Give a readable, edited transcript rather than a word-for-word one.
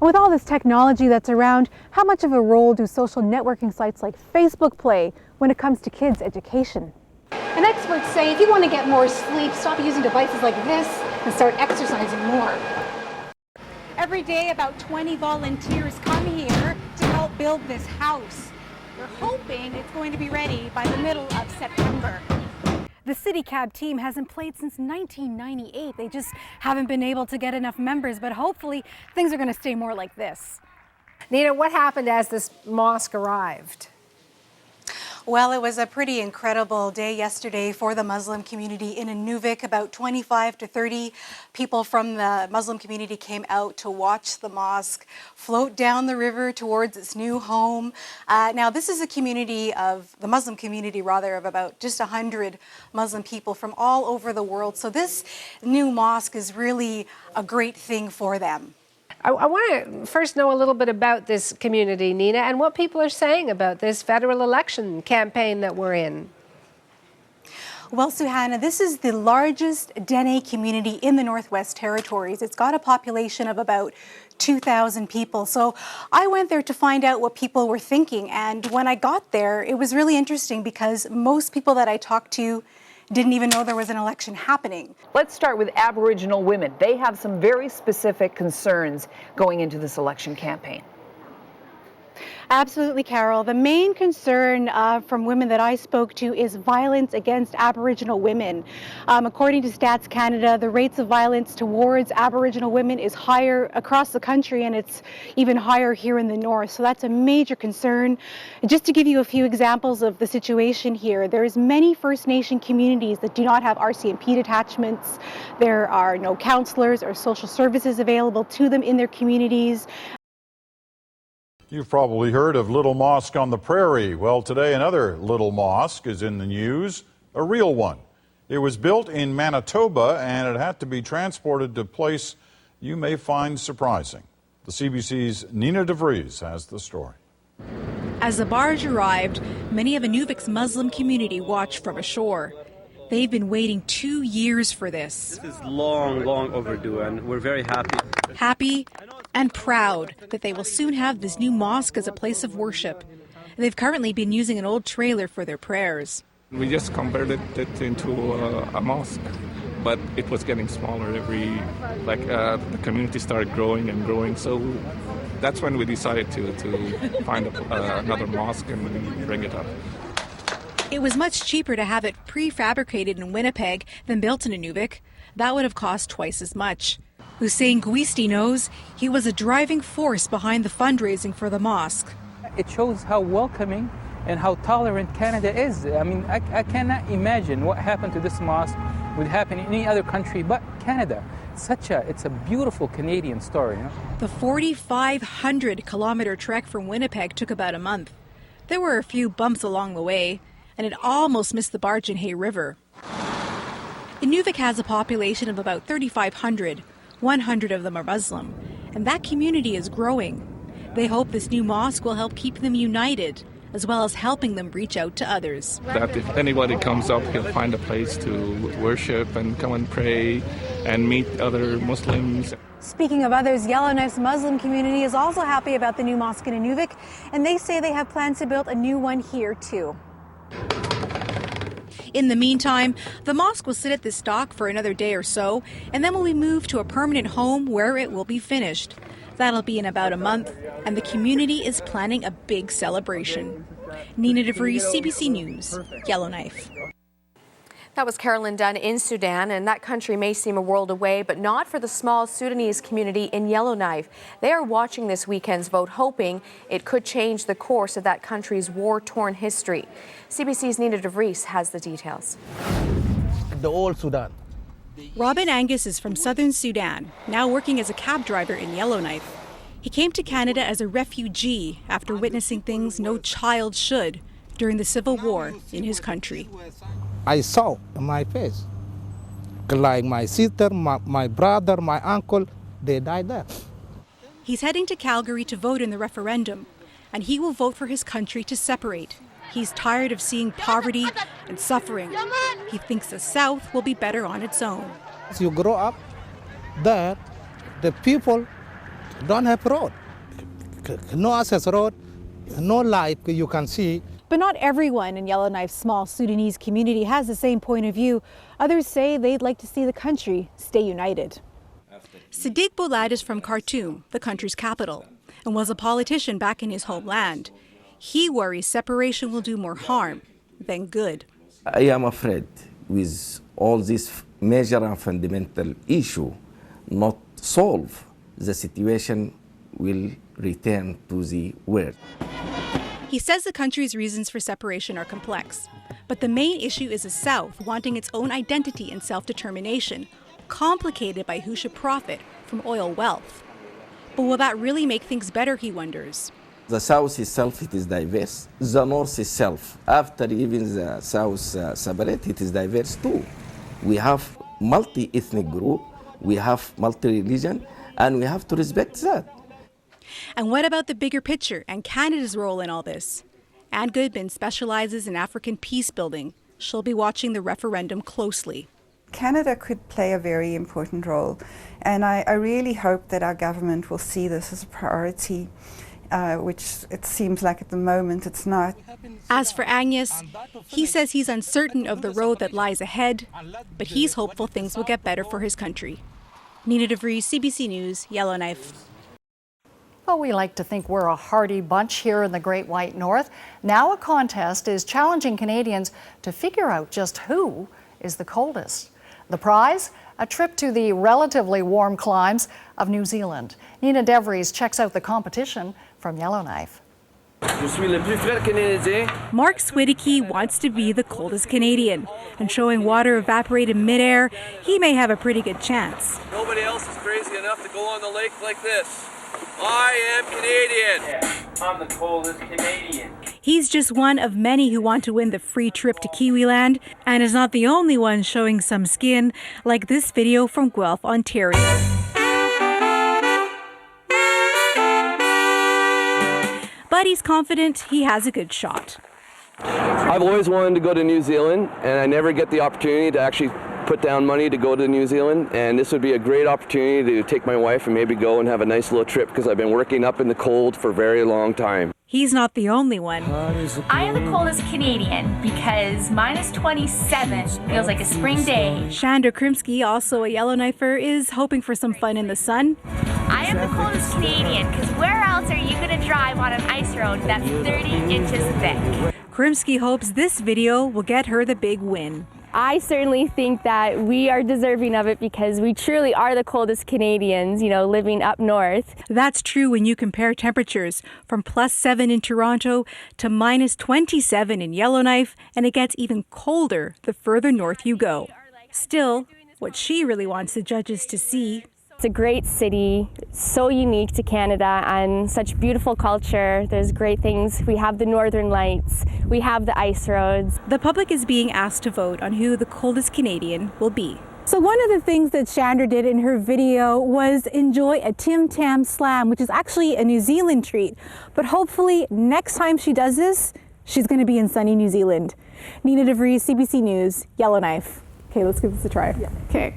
with all this technology that's around, how much of a role do social networking sites like Facebook play when it comes to kids' education? And experts say if you want to get more sleep, stop using devices like this and start exercising more. Every day, about 20 volunteers come here to help build this house. We're hoping it's going to be ready by the middle of September. The CityCab team hasn't played since 1998. They just haven't been able to get enough members, but hopefully things are going to stay more like this. Nina, what happened as this mosque arrived? Well, it was a pretty incredible day yesterday for the Muslim community in Inuvik. About 25 to 30 people from the Muslim community came out to watch the mosque float down the river towards its new home. Now, this is a community of, the Muslim community rather, of about just 100 Muslim people from all over the world. So this new mosque is really a great thing for them. I want to first know a little bit about this community, Nina, and what people are saying about this federal election campaign that we're in. Well, Suhana, this is the largest Dene community in the Northwest Territories. It's got a population of about 2,000 people. So I went there to find out what people were thinking. And when I got there, it was really interesting because most people that I talked to didn't even know there was an election happening. Let's start with Aboriginal women. They have some very specific concerns going into this election campaign. Absolutely, Carol. The main concern from women that I spoke to is violence against Aboriginal women. According to Stats Canada, the rates of violence towards Aboriginal women is higher across the country, and it's even higher here in the north. So that's a major concern. Just to give you a few examples of the situation here, there's many First Nation communities that do not have RCMP detachments. There are no counselors or social services available to them in their communities. You've probably heard of Little Mosque on the Prairie. Well, today another little mosque is in the news, a real one. It was built in Manitoba and it had to be transported to a place you may find surprising. The CBC's Nina DeVries has the story. As the barge arrived, many of Inuvik's Muslim community watched from ashore. They've been waiting 2 years for this. This is long overdue, and we're very happy. Happy and proud that they will soon have this new mosque as a place of worship. They've currently been using an old trailer for their prayers. We just converted it into a mosque, but it was getting smaller the community started growing and growing, so that's when we decided to find another mosque and bring it up. It was much cheaper to have it prefabricated in Winnipeg than built in Inuvik. That would have cost twice as much. Hussein Guisti knows he was a driving force behind the fundraising for the mosque. It shows how welcoming and how tolerant Canada is. I mean, I cannot imagine what happened to this mosque would happen in any other country but Canada. It's a beautiful Canadian story. You know? The 4,500-kilometer trek from Winnipeg took about a month. There were a few bumps along the way, and it almost missed the Bargeon Hay River. Inuvik has a population of about 3,500. 100 of them are Muslim, and that community is growing. They hope this new mosque will help keep them united, as well as helping them reach out to others. That if anybody comes up, he'll find a place to worship and come and pray and meet other Muslims. Speaking of others, Yellowknife's Muslim community is also happy about the new mosque in Inuvik, and they say they have plans to build a new one here too. In the meantime, the mosque will sit at this dock for another day or so, and then will be moved to a permanent home where it will be finished. That'll be in about a month, and the community is planning a big celebration. Nina DeVries, CBC News, Yellowknife. That was Carolyn Dunn in Sudan, and that country may seem a world away, but not for the small Sudanese community in Yellowknife. They are watching this weekend's vote, hoping it could change the course of that country's war-torn history. CBC's Nina DeVries has the details. The old Sudan. Robin Angus is from southern Sudan, now working as a cab driver in Yellowknife. He came to Canada as a refugee after witnessing things no child should during the Civil War in his country. I saw my face, like my sister, my brother, my uncle, they died there. He's heading to Calgary to vote in the referendum, and he will vote for his country to separate. He's tired of seeing poverty and suffering. He thinks the South will be better on its own. As you grow up there, the people don't have road, no access road, no light you can see. But not everyone in Yellowknife's small Sudanese community has the same point of view. Others say they'd like to see the country stay united. Sadiq Boulad is from Khartoum, the country's capital, and was a politician back in his homeland. He worries separation will do more harm than good. I am afraid with all this major and fundamental issue not solved, the situation will return to the world. He says the country's reasons for separation are complex, but the main issue is the South wanting its own identity and self-determination, complicated by who should profit from oil wealth. But will that really make things better, he wonders? The South itself, it is diverse. The North itself, after even the South separate, it is diverse too. We have multi-ethnic group, we have multi-religion, and we have to respect that. And what about the bigger picture and Canada's role in all this? Anne Goodman specializes in African peace building. She'll be watching the referendum closely. Canada could play a very important role, and I really hope that our government will see this as a priority, which it seems like at the moment it's not. As for Agnes, he says he's uncertain of the road that lies ahead, but he's hopeful things will get better for his country. Nina DeVries, CBC News, Yellowknife. Well, we like to think we're a hardy bunch here in the Great White North. Now a contest is challenging Canadians to figure out just who is the coldest. The prize? A trip to the relatively warm climes of New Zealand. Nina DeVries checks out the competition from Yellowknife. Mark Swidicki wants to be the coldest Canadian, and showing water evaporated midair, he may have a pretty good chance. Nobody else is crazy enough to go on the lake like this. I am Canadian. Yeah, I'm the coldest Canadian. He's just one of many who want to win the free trip to Kiwiland, and is not the only one showing some skin, like this video from Guelph, Ontario. But he's confident he has a good shot. I've always wanted to go to New Zealand, and I never get the opportunity to actually put down money to go to New Zealand, and this would be a great opportunity to take my wife and maybe go and have a nice little trip, because I've been working up in the cold for a very long time. He's not the only one. I am the coldest Canadian because minus 27 feels like a spring day. Chandra Krimsky, also a Yellowknifer, is hoping for some fun in the sun. I am the coldest Canadian because where else are you going to drive on an ice road that's 30 inches thick? Krimsky hopes this video will get her the big win. I certainly think that we are deserving of it because we truly are the coldest Canadians, living up north. That's true when you compare temperatures from +7 in Toronto to -27 in Yellowknife, and it gets even colder the further north you go. Still, what she really wants the judges to see: it's a great city, so unique to Canada, and such beautiful culture. There's great things. We have the Northern Lights, we have the ice roads. The public is being asked to vote on who the coldest Canadian will be. So one of the things that Chandra did in her video was enjoy a Tim Tam Slam, which is actually a New Zealand treat. But hopefully next time she does this, she's going to be in sunny New Zealand. Nina DeVries, CBC News, Yellowknife. Okay, let's give this a try. Yeah. Okay.